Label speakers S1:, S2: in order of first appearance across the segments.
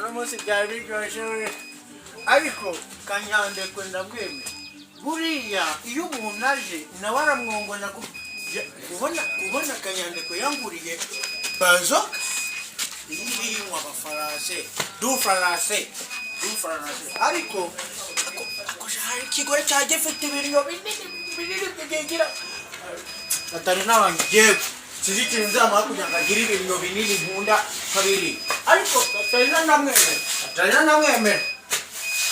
S1: munsi byari biryoshye ariko kanyande kwenda bweme buriya iyo umuntu aje nawe aramwongona ubona kanyande ko yanguriye bazoka iyi abafarase du farase ariko hari ikigore cyaje fite ibintu binini bigira atari n'abangiye sizikinze amakunya ngagira ibintu binini nkunda kabiri ariko atari namwemera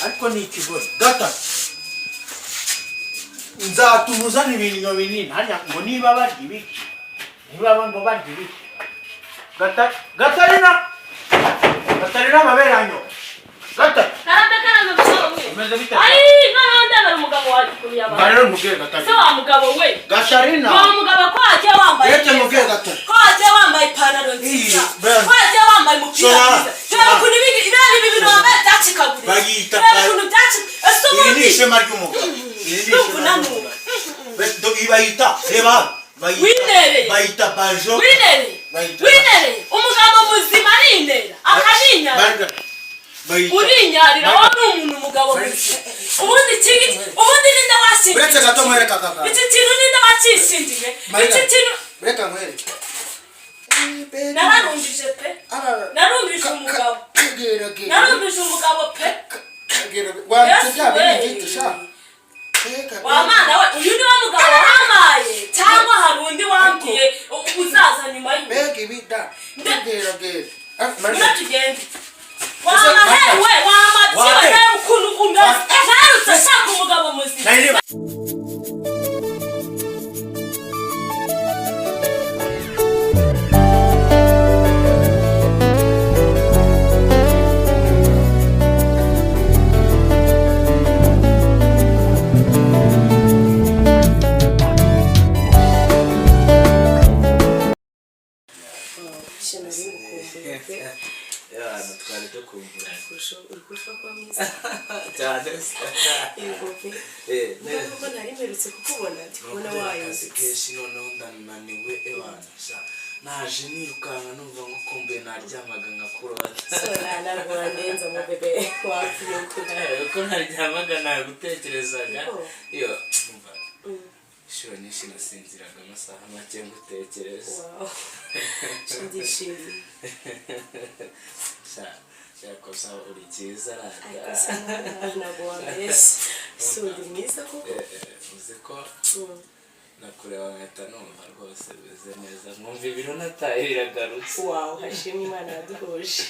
S1: ariko ni ikigore gata nzatumuzana ibintu binini hanya ngo niba barya ibiki ngo barya ibiki Gatarina maberanyo gata
S2: narambekaranga bishoboye
S1: umeze bite
S2: ai none umugabo waje kuriya bana
S1: rero mubwiye Gatarina
S2: so wa mugabo we
S1: Gatarina
S2: wa mugabo ko aje wambaye
S1: yete mubwiye Gatarina
S2: ko aje wambaye ipantaro nziza ko aje wambaye umupira mwiza cyangwa kuni ibintu wambaye byacikagura
S1: bagita
S2: kuntu byaci
S1: iri ni ishema ry'umugabo do ibayita reba bayita bajo
S2: winere umugabo muzima ninera akaninyara urinyarira wa n'umuntu umugabo muzima ubundi ninde washingiye
S1: uretse gato mwereka kaka
S2: iki kintu ninde wacishingiye iki kintu
S1: reka mwereka
S2: nararundije pe narundije umugabo narundije umugabo pe wamana we uyu ni wa mugabo wamaye cyangwa hari undi wambwiye uzaza nyuma y'ibida tugende wamahewe wamatiwe ukuntu umeze ntarutse ashaka umugabo muzima
S3: twari dukumbura
S2: urikushwa kwa mwiza
S3: cyane
S2: nuko nari mperutse kukubona ndikubona wayose
S3: kenshi noneho ndananiwe ebana naje nirukanka numva ngo kumbe naryamaga ngakurota
S2: ntabwo wanenza mu bebe wapfuye
S3: uko naryamaga nagutekerezaga iyo umva shiro nyinshi nasinziraga amasaha make ngutekereza
S2: ndishimye
S3: yakosa uri cyiza
S2: ariko ntabwo wambeshye sudi mwiza koko
S3: uzi ko nakureba nkahita numva rwose beze neza mwumva ibiro nataye biragarutse
S2: wawu hashimwe Imana yaduhuje